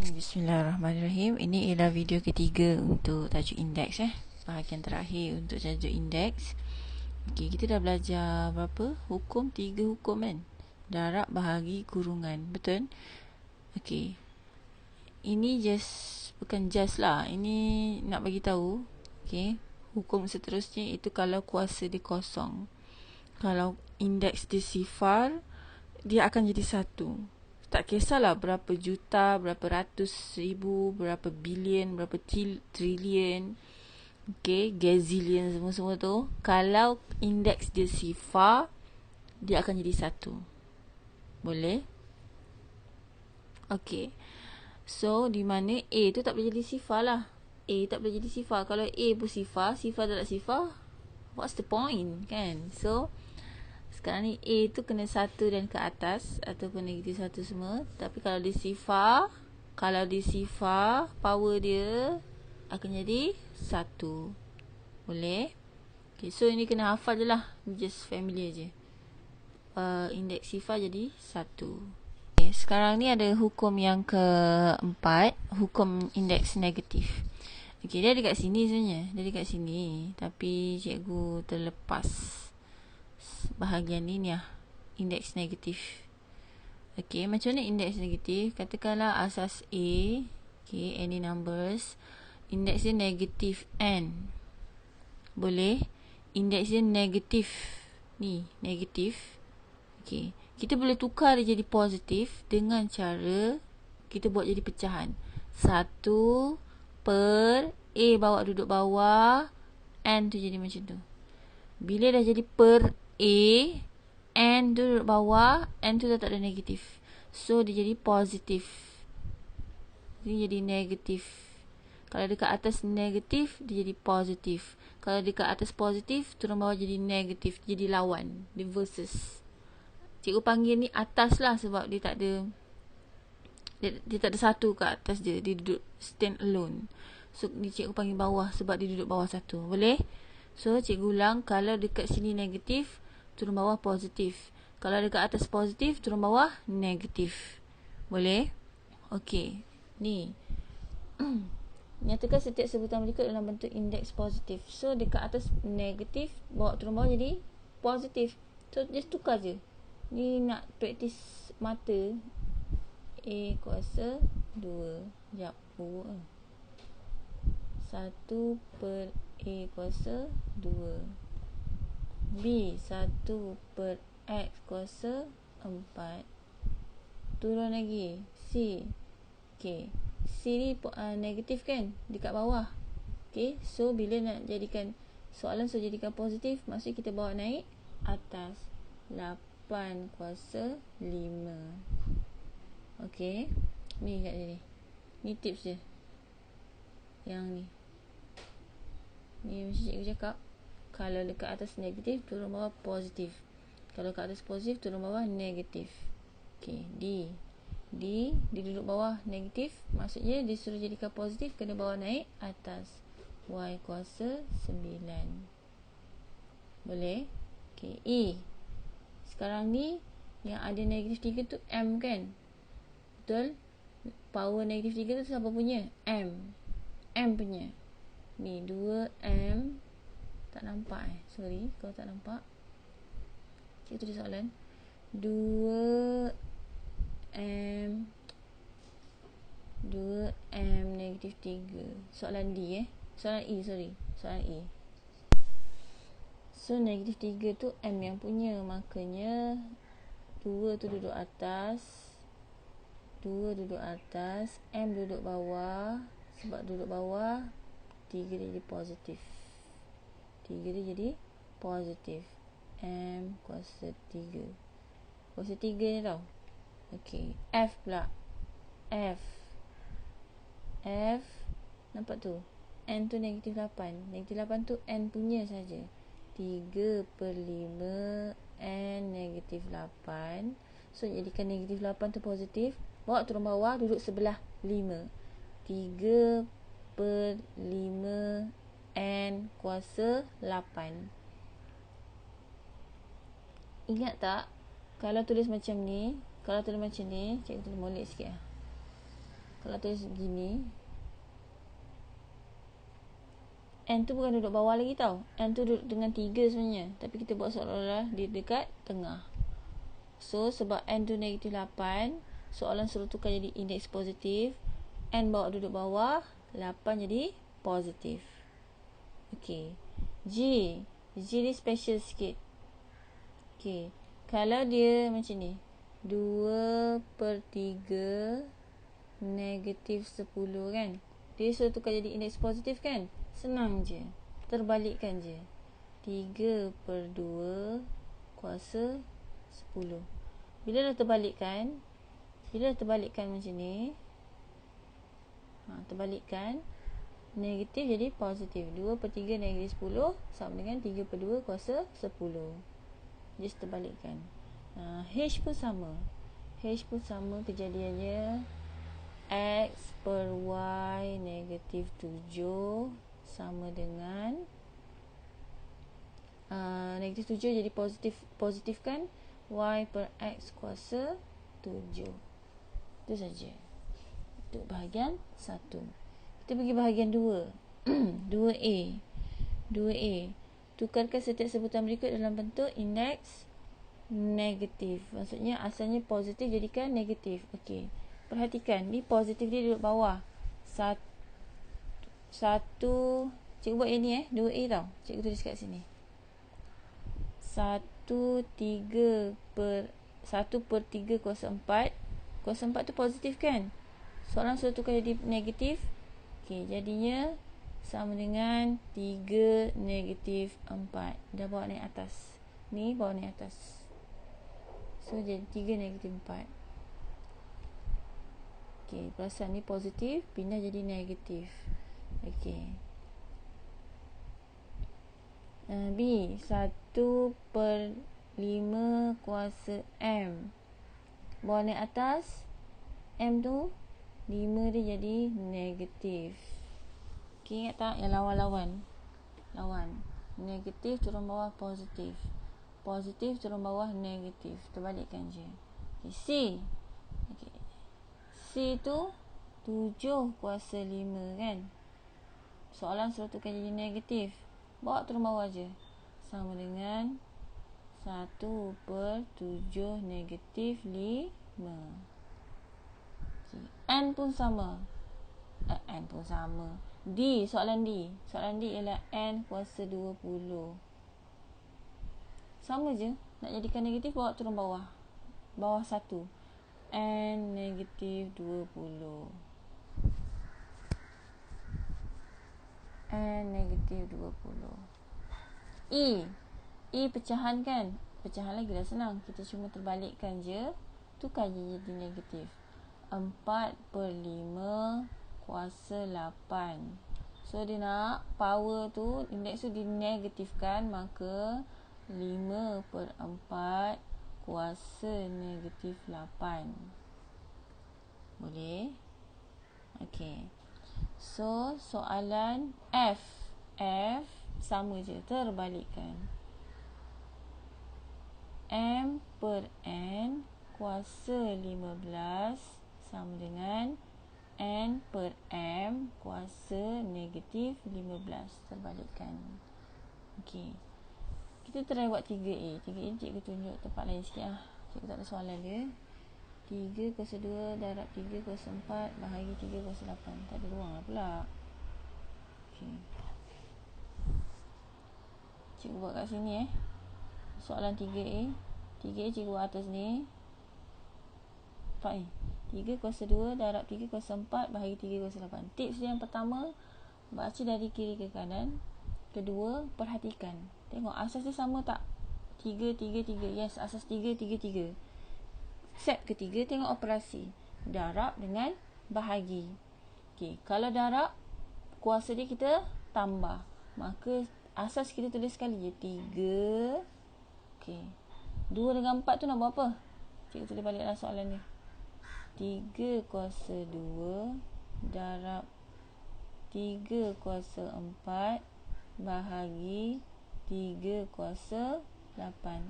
Bismillahirrahmanirrahim. Ini ialah video ketiga untuk tajuk indeks bahagian terakhir untuk tajuk indeks. Okey, kita dah belajar berapa? Hukum, 3 hukum kan? Darab, bahagi, kurungan. Betul? Okey. Ini bukan just lah. Ini nak bagi tahu, okey. Hukum seterusnya itu kalau kuasa dia kosong. Kalau indeks dia sifar, dia akan jadi 1. Tak kisahlah berapa juta, berapa ratus ribu, berapa bilion, berapa trilion, gazillion, semua-semua tu. Kalau indeks dia sifar, dia akan jadi 1. Boleh? Okey. So, di mana A tu tak boleh jadi sifar lah. A tak boleh jadi sifar. Kalau A pun sifar tak nak sifar, what's the point, kan? So, sekarang ni A tu kena 1 dan ke atas ataupun negatif 1 semua. Tapi kalau dia sifar, power dia akan jadi 1. Boleh? Okay, so ini kena hafal je lah. Just familiar je. Indeks sifar jadi 1. Okay, sekarang ni ada hukum yang keempat. Hukum indeks negatif. Okay, dia dekat sini sebenarnya. Dia dekat sini. Tapi cikgu terlepas bahagian ni lah, indeks negatif. Okey, macam mana indeks negatif? Katakanlah asas A, any numbers, indeks dia negatif n. Boleh? Indeks dia negatif. Ni, negatif. Okey, kita boleh tukar dia jadi positif dengan cara kita buat jadi pecahan. 1 per A bawa duduk bawah, n tu jadi macam tu. Bila dah jadi per A, n tu duduk bawah, n tu dah tak ada negatif. So, dia jadi positif. Dia jadi negatif. Kalau dekat atas negatif, dia jadi positif. Kalau dekat atas positif, turun bawah jadi negatif. Jadi lawan. Dia versus. Cikgu panggil ni atas lah sebab dia tak ada dia tak ada satu kat atas dia. Dia duduk stand alone. So, ni cikgu panggil bawah sebab dia duduk bawah 1. Boleh? So, cikgu ulang. Kalau dekat sini negatif, turun bawah positif. Kalau dekat atas positif, turun bawah negatif. Boleh? Okey. Ni. Nyatakan setiap sebutan berikut dalam bentuk indeks positif. So, dekat atas negatif, turun bawah jadi positif. So, just tukar je. Ni nak praktis mata. A kuasa 2. Sekejap. 1 per A kuasa 2. B 1 per X kuasa 4. Turun lagi C. Okay, C ni negatif kan, dekat bawah. Okay, so bila nak jadikan soalan jadikan positif, maksudnya kita bawa naik atas. 8 kuasa 5. Okay, ni kat sini. Ni tips je. Yang ni macam cikgu cakap, kalau dekat atas negatif, turun bawah positif. Kalau kat atas positif, turun bawah negatif. Okey, D dia duduk bawah negatif, maksudnya dia suruh jadikan positif, kena bawa naik atas. Y kuasa 9. Boleh? Okey, E. Sekarang ni yang ada negatif 3 tu M kan? Betul? Power negatif 3 tu siapa punya? M punya. Ni 2M. Tak nampak sorry kalau tak nampak. Cikgu tulis soalan 2M negatif 3. Soalan D soalan E, sorry. Soalan E. So negatif 3 tu M yang punya, makanya 2 tu duduk atas, M duduk bawah. Sebab duduk bawah, 3 dia jadi positif. M kuasa 3. Kuasa 3 ni tau. Okey, F pula. F nampak tu? N tu negatif 8. Negatif 8 tu N punya saja. 3 per 5 N negatif 8. So, jadikan negatif 8 tu positif. Bawa turun bawah, duduk sebelah 5. 3 per 5 N kuasa 8. Ingat tak? Kalau tulis macam ni, cikgu tulis molek sikit lah. Kalau tulis begini, N tu bukan duduk bawah lagi tau. N tu duduk dengan 3 sebenarnya. Tapi kita buat seolah-olah dia dekat tengah. So, sebab N tu negatif 8, soalan suruh tukar jadi indeks positif. N bawa duduk bawah, 8 jadi positif. Okay. G. G ni special sikit. Okay. Kalau dia macam ni, 2/3 negatif 10 kan. Dia suruh tukar jadi indeks positif kan. Senang je. Terbalikkan je. 3/2 kuasa 10. Bila dah terbalikkan macam ni, terbalikkan, negatif jadi positif. 2/3 negatif 10 sama dengan 3/2 kuasa 10. Just terbalikkan. H pun sama. H pun sama kejadiannya. X per Y negatif 7 sama dengan negatif 7 jadi positif kan. Y per X kuasa 7. Itu saja untuk bahagian 1. Kita pergi bahagian 2. 2A. 2A. Tukarkan setiap sebutan berikut dalam bentuk indeks negatif. Maksudnya asalnya positif jadikan negatif. Okey. Perhatikan, ni positif dia duduk bawah. Satu, cikgu buat yang ni 2A tau. Cikgu tulis kat sini. 1/3 kuasa 4. Kuasa 4 tu positif kan? Soalan suruh tukar jadi negatif. Okey, jadinya sama dengan 3 negatif 4. Dah bawa naik atas. Ni bawa naik atas. So, jadi 3 negatif 4. Okey, perasan ni positif, pindah jadi negatif. Okey. B, 1/5 kuasa M. Bawa naik atas. M tu 5 dia jadi negatif. Okey, ingat tak yang lawan-lawan? Lawan. Negatif turun bawah positif. Positif turun bawah negatif. Terbalikkan je. Okay, C. Okay. C tu 7 kuasa 5 kan. Soalan suruh tukar jadi negatif. Bawa turun bawah je. Sama dengan 1/7 negatif 5. Okay. N pun sama. N pun sama. D, soalan D. Soalan D ialah N kuasa 20. Sama je. Nak jadikan negatif, bawa turun bawah. Bawah 1. N negatif 20. N negatif 20. E. E pecahan kan? Pecahan lagi dah senang. Kita cuma terbalikkan je. Tukar je jadi negatif. 4/5 kuasa 8. So, dia nak power tu, indeks tu dinegatifkan. Maka 5/4 kuasa negatif 8. Boleh? Okey. So, soalan F. F sama je, terbalikkan. M per N kuasa 15 sama dengan N per M kuasa negatif 15. Terbalikkan. Okey. Kita try buat 3A. 3A cikgu tunjuk tempat lain sikit lah. Cikgu tak ada soalan dia. 3 kuasa 2 darab 3 kuasa 4 bahagi 3 kuasa 8. Tak ada ruang lah pula. Okey. Cikgu buat kat sini soalan 3A. 3A cikgu buat atas ni. Nampak ni? 3 kuasa 2 darab 3 kuasa 4 bahagi 3 kuasa 8. Tips yang pertama, baca dari kiri ke kanan. Kedua, perhatikan. Tengok asas dia sama tak? 3, 3, 3. Yes, asas 3, 3, 3. Step ketiga, tengok operasi. Darab dengan bahagi. Okey, kalau darab, kuasa dia kita tambah. Maka asas kita tulis sekali je. 3. Okey. 2 dengan 4 tu nak buat apa? Cikgu tulis baliklah soalan ni. 3 kuasa 2 darab 3 kuasa 4 bahagi 3 kuasa 8.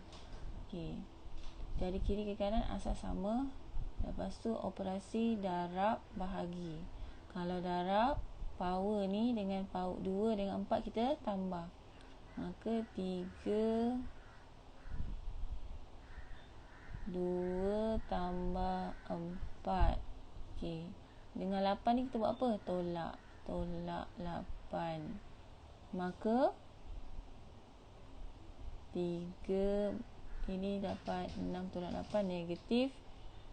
Okey. Dari kiri ke kanan asas sama. Lepas tu operasi darab bahagi. Kalau darab, power ni dengan power 2 dengan 4 kita tambah. Maka 3 2 tambah 4. Okey. Dengan 8 ni kita buat apa? Tolak. Tolak 8. Maka 3 ini dapat 6 tolak 8 negatif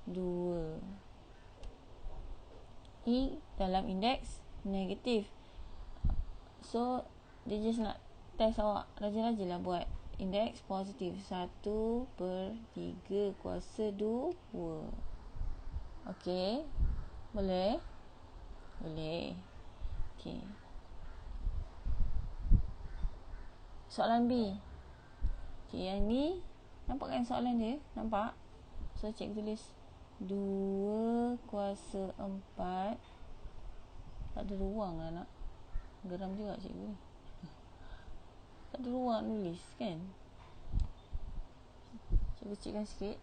2. I dalam indeks negatif. So, dia just nak test awak. Rajin-rajinlah buat. Indeks positif 1/3 kuasa 2. Okey. Boleh? Boleh. Okey. Soalan B. Okey, yang ni nampak kan soalan dia? Nampak? So, cikgu tulis 2 kuasa 4. Tak ada ruang lah nak. Geram juga cikgu. Tak ada ruang nulis kan? Cikgu kecilkan sikit.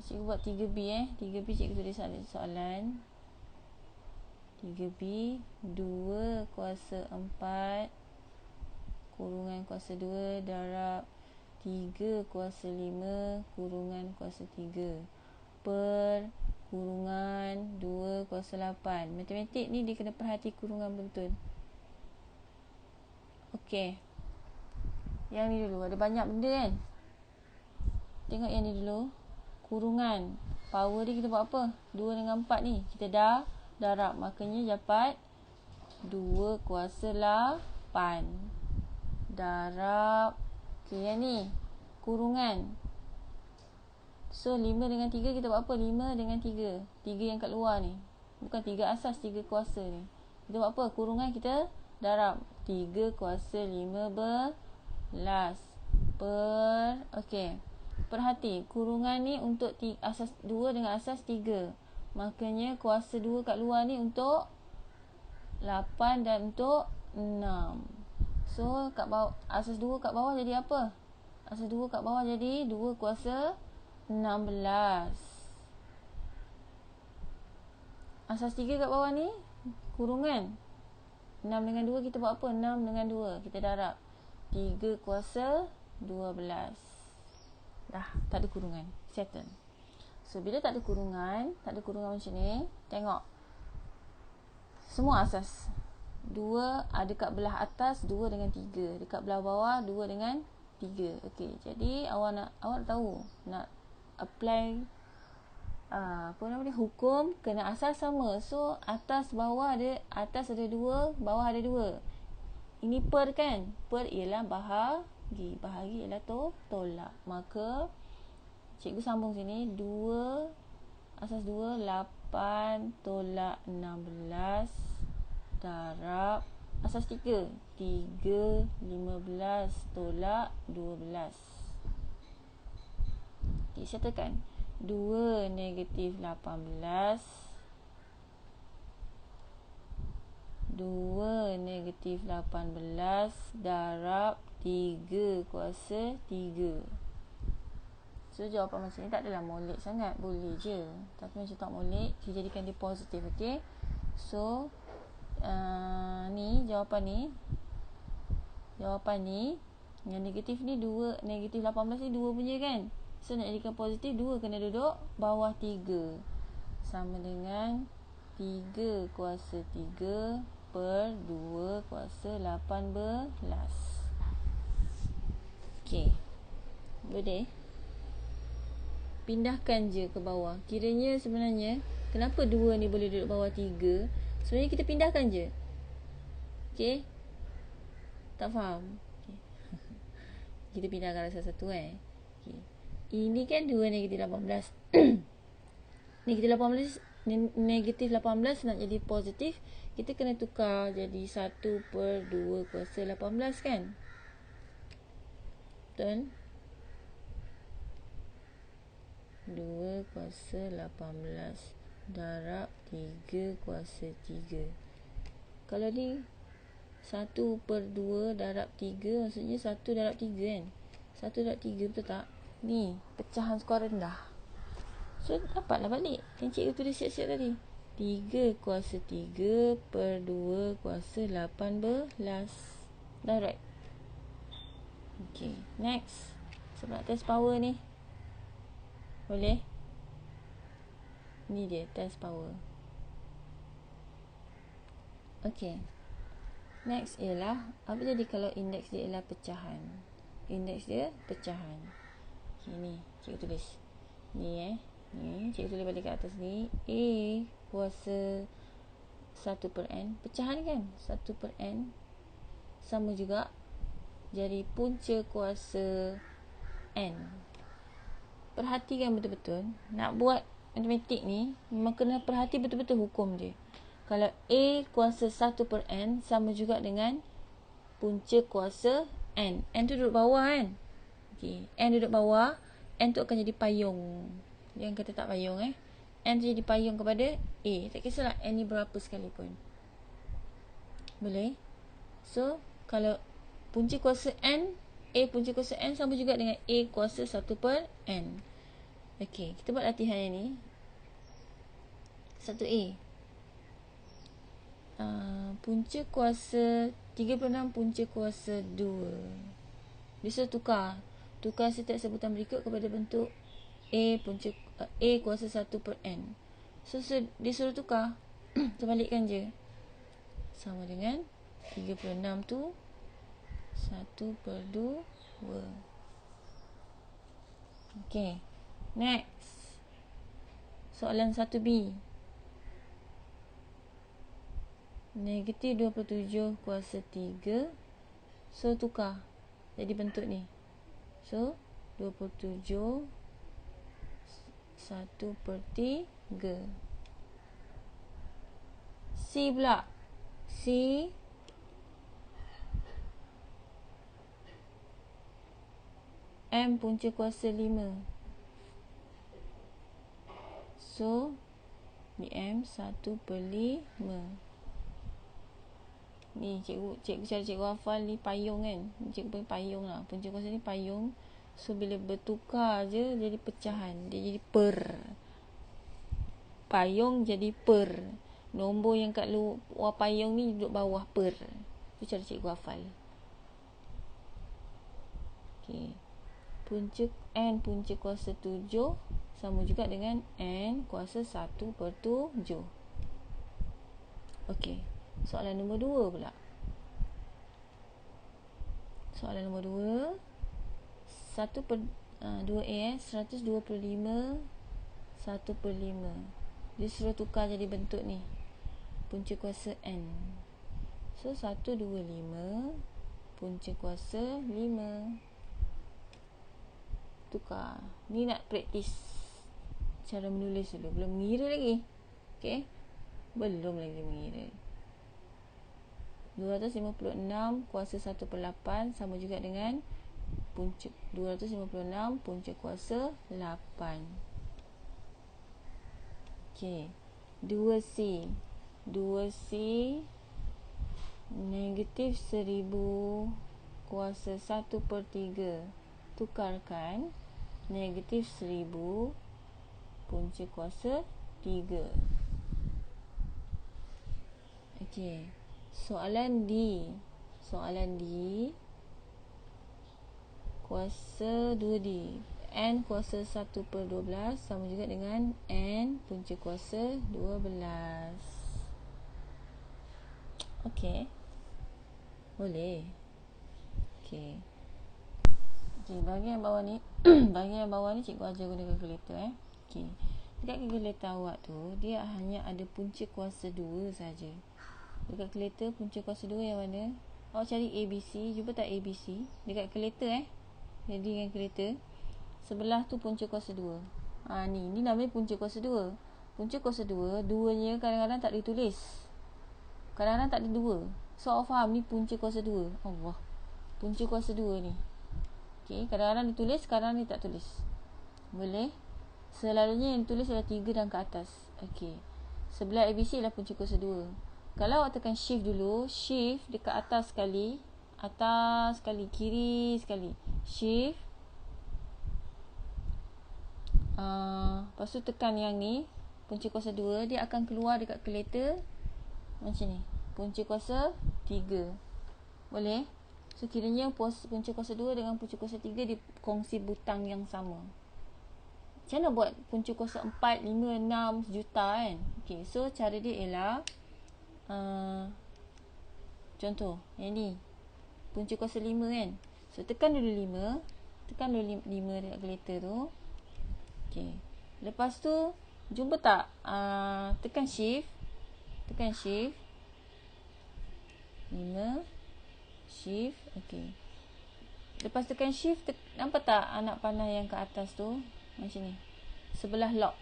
Cikgu buat 3B 3B cikgu tulis ada soalan. 3B 2 kuasa 4 kurungan kuasa 2 darab 3 kuasa 5 kurungan kuasa 3 per kurungan 2 kuasa 8. Matematik ni dia kena perhati kurungan betul. Okey. Yang ni dulu. Ada banyak benda kan? Tengok yang ni dulu. Kurungan. Power dia kita buat apa? 2 dengan 4 ni. Kita dah darab. Makanya dapat 2 kuasa 8. Darab. Okey, yang ni. Kurungan. So, 5 dengan 3 kita buat apa? 5 dengan 3. 3 yang kat luar ni. Bukan 3 asas, 3 kuasa ni. Kita buat apa? Kurungan kita darab. 3 kuasa 15. Per. Okey. Perhati. Kurungan ni untuk asas 2 dengan asas 3. Makanya kuasa 2 kat luar ni untuk 8 dan untuk 6. So, kat bawah, asas 2 kat bawah jadi apa? Asas 2 kat bawah jadi 2 kuasa 16. Asas 3 kat bawah ni kurungan 6 dengan 2 kita buat apa? 6 dengan 2 kita darab 3 kuasa 12. Dah, tak ada kurungan. Settle. So, bila tak ada kurungan macam ni, tengok semua asas 2 ada kat belah atas 2 dengan 3, dekat belah bawah 2 dengan 3. Okey, jadi awak tahu nak apply hukum kena asas sama. So, atas ada 2, bawah ada 2. Ini per kan? Per ialah bahagi. Bahagi ialah tolak. Maka cikgu sambung sini 2 asas 2 8 tolak 16 darab asas 3 15 tolak 12. Okay, settlekan 2 negatif 18 2 negatif 18 darab 3 kuasa 3. So, jawapan macam ni tak adalah molek sangat. Boleh je. Tapi macam tak molek, kita jadikan dia positif. Okay. So, ni jawapan ni yang negatif ni 2 negatif 18 ni 2 punya kan. So, nak jadikan positif 2 kena duduk bawah 3. Sama dengan 3 kuasa 3 per 2 kuasa 18. Okay. Boleh. Pindahkan je ke bawah. Kiranya sebenarnya kenapa 2 ni boleh duduk bawah 3? Sebenarnya kita pindahkan je. Okay. Tak faham? Okay. Kita pindahkan rasa satu Okay. Ini kan 2 negatif 18. Negatif 18 nak jadi positif, kita kena tukar jadi 1 per 2 kuasa 18 kan? Betul? 2 kuasa 18 darab 3 kuasa 3. Kalau ni 1 per 2 darab 3, maksudnya 1 darab 3 kan? 1.3, betul tak? Ni pecahan skor rendah. So dapatlah balik yang cikgu tulis siap-siap tadi. 3 kuasa 3 per 2 kuasa 18. Dah right? Okay, next. Sebab test power ni. Boleh? Ni dia test power. Okay. Next ialah, apa jadi kalau indeks dia ialah pecahan? Indeks dia pecahan. Okay, ni cikgu tulis. Ni ni cikgu tulis balik kat atas ni. A kuasa 1 per N. Pecahan kan? 1 per N sama juga jadi punca kuasa N. Perhatikan betul-betul. Nak buat matematik ni memang kena perhati betul-betul hukum dia. Kalau A kuasa 1 per N sama juga dengan punca kuasa N. N tu duduk bawah kan? Okay. N duduk bawah. N tu akan jadi payung. Jangan kata tak payung N tu jadi payung kepada A. Tak kisahlah N ni berapa sekalipun. Boleh? So, kalau punca kuasa N, A punca kuasa N sama juga dengan A kuasa 1 per N. Okay, kita buat latihan yang ni. 1A. Punca kuasa 36 punca kuasa 2. Dia suruh tukar. Tukar setiap sebutan berikut kepada bentuk A kuasa 1 per N. So dia suruh tukar. Terbalikkan je. Sama dengan 36 tu 1 per 2. Okay. Next. Soalan 1B. Negatif 27 kuasa 3. So tukar. Jadi bentuk ni. So 27 1 per 3. C pula. C M punca kuasa 5. So ni M 1 per 5. Ni cara cikgu hafal ni payung kan. Cikgu panggil payung lah. Punca kuasa ni payung. So bila bertukar je jadi pecahan. Dia jadi per. Payung jadi per. Nombor yang kat luar payung ni duduk bawah per. Itu cara cikgu hafal. Okay. N punca kuasa 7 sama juga dengan N kuasa 1 per 7. Okay. Soalan nombor 2 pula. Soalan nombor 2. 1 per 2A 125 1 per 5. Dia suruh tukar jadi bentuk ni. Punca kuasa N. So 125 punca kuasa 5. Tukar. Ni nak praktis cara menulis dulu. Belum mengira lagi. Okay. Belum lagi mengira. 256 kuasa 1 per 8 sama juga dengan punca 256 punca kuasa 8. Okey. 2C. 2C negatif 1000 kuasa 1 per 3. Tukarkan negatif 1000 punca kuasa 3. Okey. Soalan D. Kuasa 2D. N kuasa 1 per 12 sama juga dengan N punca kuasa 12. Okey. Boleh. Okey. Okey, bahagian bawah ni bahagian bawah ni cikgu ajar guna kalkulator Okey. Dekat kalkulator awak tu dia hanya ada punca kuasa 2 saja. Dekat kalkulator punca kuasa 2 yang mana? Awak cari ABC, jumpa tak ABC? Dekat kalkulator Jadi dengan kalkulator sebelah tu punca kuasa 2. Ni namanya punca kuasa 2. Punca kuasa 2, duanya kadang-kadang tak ditulis. Kadang-kadang tak ada 2. So awak faham ni punca kuasa 2. Allah. Punca kuasa 2 ni. Okey, kadang-kadang ditulis, kadang-kadang dia tak tulis. Boleh? Selalunya yang ditulis adalah 3 dan ke atas. Okey. Sebelah ABC adalah punca kuasa 2. Kalau awak tekan shift dulu, shift dekat atas sekali, kiri sekali. Shift, Lepas tu tekan yang ni, punca kuasa 2, dia akan keluar dekat kalkulator macam ni. Punca kuasa 3. Boleh? So kiranya punca kuasa 2 dengan punca kuasa 3 dia kongsi butang yang sama. Macam mana buat punca kuasa 4, 5, 6 sejuta kan? Okay, so cara dia ialah contoh yang ni punca kuasa 5 kan. So tekan dulu 5, tekan dulu 5 dekat kalkulator tu. Okay, lepas tu jumpa tak tekan shift 5 shift. Okay, lepas tekan shift nampak tak anak panah yang ke atas tu macam ni, sebelah lock.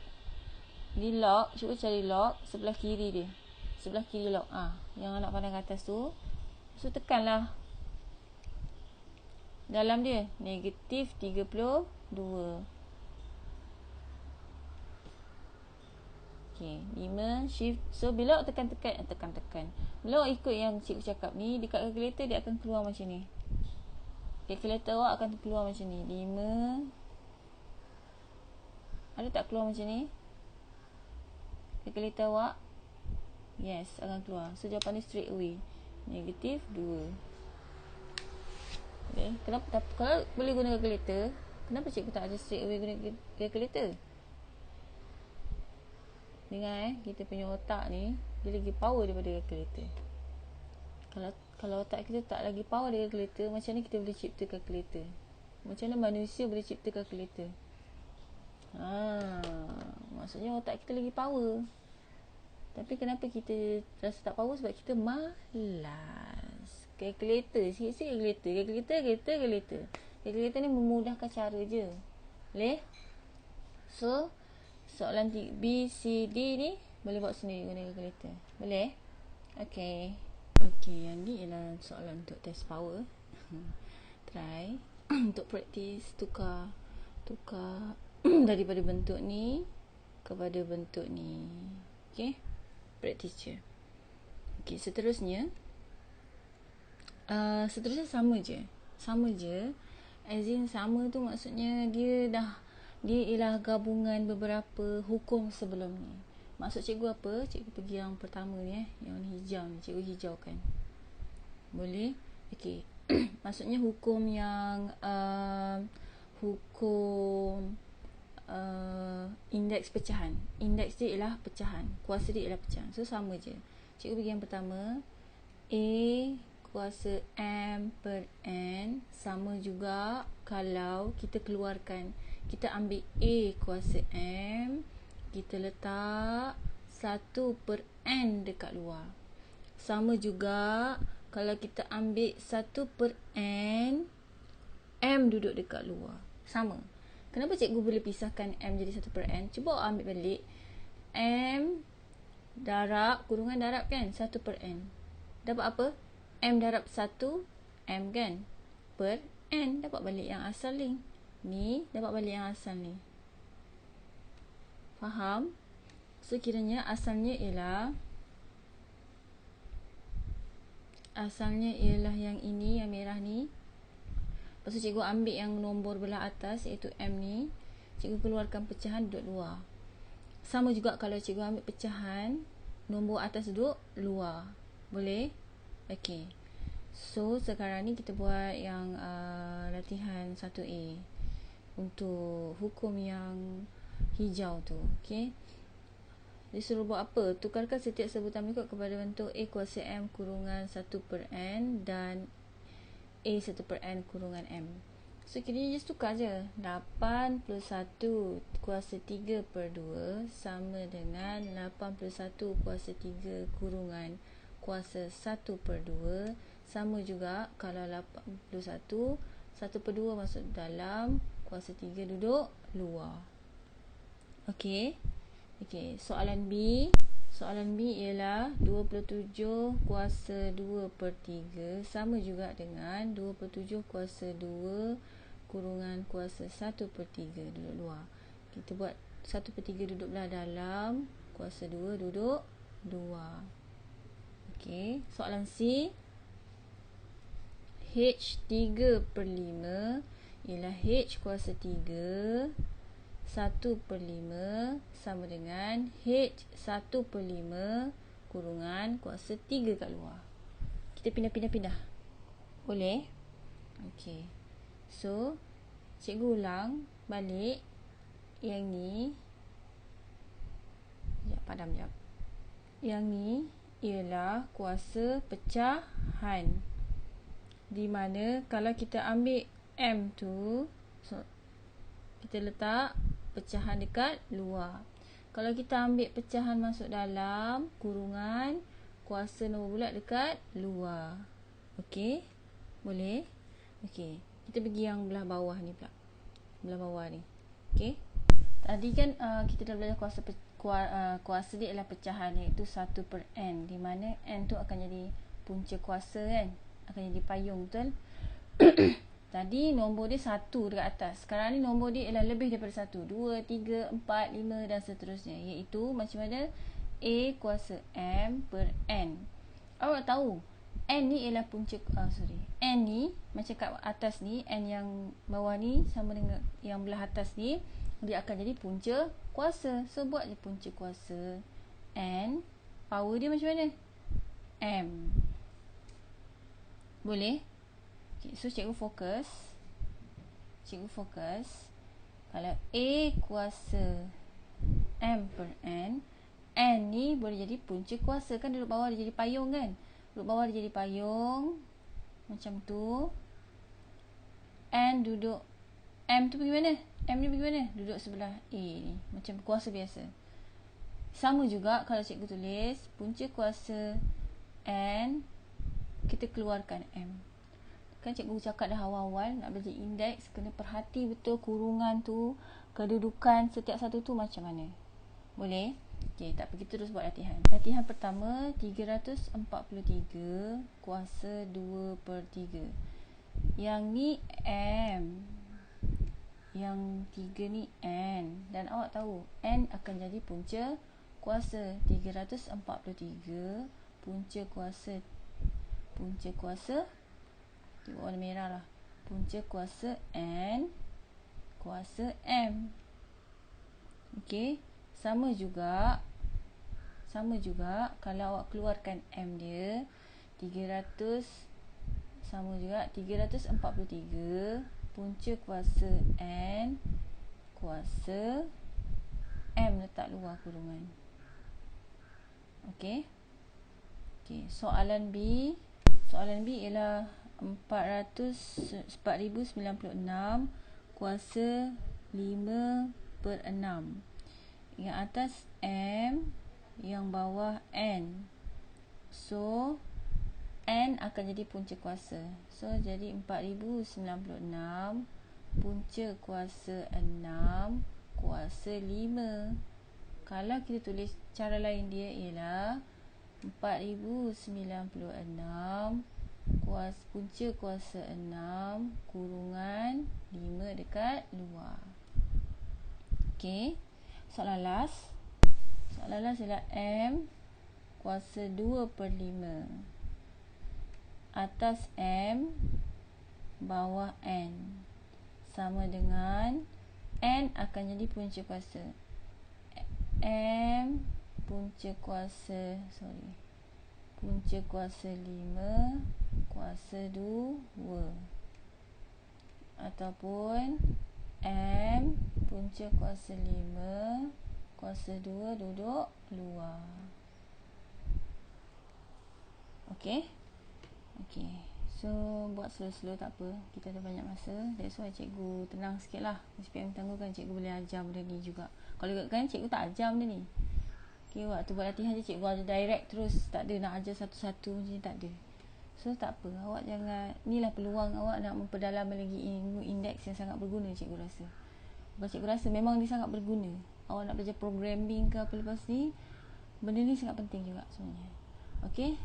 Ni lock, cuba cari lock sebelah kiri dia, sebelah kiri lock yang anak panah ke atas tu. So tekanlah dalam dia negatif 32. Okay, 5 shift. So bila awak tekan. Bila awak ikut yang cikgu cakap ni, dekat kalkulator dia akan keluar macam ni. Kalkulator awak akan keluar macam ni. 5. Ada tak keluar macam ni? Kalkulator awak? Yes, akan keluar. So jawapan ni straight away. Negatif 2. Okay. Kenapa? Kalau boleh guna kalkulator, kenapa cikgu tak ada straight away guna kalkulator? Dengar kita punya otak ni dia lagi power daripada kalkulator. Kalau otak kita tak lagi power daripada kalkulator, macam mana kita boleh cipta kalkulator? Macam mana manusia boleh cipta kalkulator? Maksudnya otak kita lagi power. Tapi kenapa kita rasa tak power? Sebab kita malas. Kalkulator, sikit-sikit kalkulator. Kalkulator ni memudahkan cara je. Boleh? So soalan B, C, D ni boleh buat sendiri guna kalkulator. Boleh? Okay, yang ni ialah soalan untuk test power. Try untuk praktis tukar daripada bentuk ni kepada bentuk ni. Okay, praktis je. Okay, seterusnya sama je. As in sama tu maksudnya dia ialah gabungan beberapa hukum sebelum ni. Maksud cikgu apa? Cikgu pergi yang pertama ni yang hijau ni, cikgu hijaukan. Boleh? Okey. Maksudnya hukum yang hukum indeks pecahan. Indeks dia ialah pecahan, kuasa dia ialah pecahan. So sama je. Cikgu pergi yang pertama, A kuasa M per N sama juga kalau kita keluarkan. Kita ambil A kuasa M, kita letak 1 per N dekat luar. Sama juga kalau kita ambil 1 per N, M duduk dekat luar. Sama. Kenapa cikgu boleh pisahkan M jadi 1 per N? Cuba awak ambil balik. M darab, kurungan darab kan? 1 per N. Dapat apa? M darab 1, M kan? Per N. Dapat balik yang asal ni. Ni dapat balik yang asal ni. Faham? So kiranya asalnya ialah yang ini, yang merah ni. Lepas tu cikgu ambil yang nombor belah atas iaitu M ni. Cikgu keluarkan pecahan duduk luar. Sama juga kalau cikgu ambil pecahan, nombor atas duduk luar. Boleh? Okey. So sekarang ni kita buat yang latihan 1A. Untuk hukum yang hijau tu. Okay, dia suruh buat apa? Tukarkan setiap sebutan berikut kepada bentuk A kuasa M kurungan 1 per N dan A 1 per N kurungan M. So kiranya just tukar je. 8 plus 1 kuasa 3 per 2 sama dengan 81 kuasa 3 kurungan kuasa 1 per 2. Sama juga kalau 81 1 per 2 masuk dalam, kuasa 3 duduk luar. Okey. Soalan B ialah 27 kuasa 2 per 3 sama juga dengan 27 kuasa 2 kurungan kuasa 1 per 3 duduk luar. Kita buat 1 per 3 duduk belah dalam, kuasa 2 duduk luar. Okey. Soalan C, H 3 per 5 ialah H kuasa 3 1/5 sama dengan H 1/5 kurungan kuasa 3 kat luar. Kita pindah. Boleh? Okey. So, cikgu ulang balik yang ni. Sekejap, padam sekejap. Yang ni ialah kuasa pecahan. Di mana kalau kita ambil M tu, so, kita letak pecahan dekat luar. Kalau kita ambil pecahan masuk dalam kurungan, kuasa nombor bulat dekat luar. Okey? Boleh? Okey. Kita pergi yang belah bawah ni pula. Belah bawah ni. Okey? Tadi kan kita dah belajar kuasa dia ialah pecahan, iaitu 1/n, di mana n tu akan jadi punca kuasa kan, akan jadi payung, betul? Tadi nombor dia 1 dekat atas. Sekarang ni nombor dia ialah lebih daripada 1, 2, 3, 4, 5 dan seterusnya, iaitu macam mana A kuasa M per N. Awak tahu N ni ialah punca N ni macam kat atas ni, N yang bawah ni sama dengan yang belah atas ni, dia akan jadi punca kuasa. So buat je punca kuasa N, power dia macam mana? M. Boleh? Okay, so cikgu fokus. Kalau A kuasa M per N, N ni boleh jadi punca kuasa. Kan duduk bawah dia jadi payung kan? Duduk bawah dia jadi payung macam tu. N duduk, M tu pergi mana? M ni pergi mana? Duduk sebelah A ni, macam kuasa biasa. Sama juga kalau cikgu tulis punca kuasa N, kita keluarkan M. Kan cikgu cakap dah awal-awal nak belajar indeks, kena perhati betul kurungan tu, kedudukan setiap satu tu macam mana. Boleh? Okey, tak apa, kita terus buat latihan. Latihan pertama, 343 kuasa 2/3. Yang ni M, yang 3 ni N. Dan awak tahu N akan jadi punca kuasa. 343 punca kuasa tengok warna merah lah, punca kuasa N kuasa M. Okey, sama juga kalau awak keluarkan M dia, 300 sama juga 343 punca kuasa N kuasa M letak luar kurungan. Okey. Soalan B ialah 4096 kuasa 5/6. Yang atas M, yang bawah N. So N akan jadi punca kuasa. So jadi 4096 punca kuasa 6 kuasa 5. Kalau kita tulis cara lain dia ialah 4096 punca kuasa 6 kurungan 5 dekat luar. Okey. Soalan last ialah M kuasa 2/5. Atas M, bawah N. Sama dengan N akan jadi punca kuasa. M punca kuasa 5 kuasa 2. Ataupun M punca kuasa 5 kuasa 2 duduk luar. Okey. So buat slow-slow, tak apa, kita ada banyak masa. That's why cikgu tenang sikit lah. SPM tangguh kan cikgu boleh ajar benda ni juga. Kalau kan cikgu tak ajar benda ni. Okay, waktu buat latihan je cikgu ajar direct terus, tak ada nak ajar satu-satu macam ni, tak ada. So tak apa, awak jangan, inilah peluang awak nak memperdalam lagi ilmu indeks yang sangat berguna cikgu rasa. Bukan cikgu rasa, memang dia sangat berguna. Awak nak belajar programming ke apa lepas ni, benda ni sangat penting juga sebenarnya. Okey.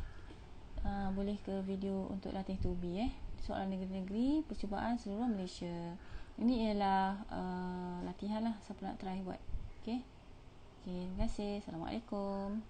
Boleh ke video untuk latih 2B soalan negeri-negeri percubaan seluruh Malaysia. Ini ialah latihan lah, siapa nak try buat. Okey. Terima kasih. Assalamualaikum.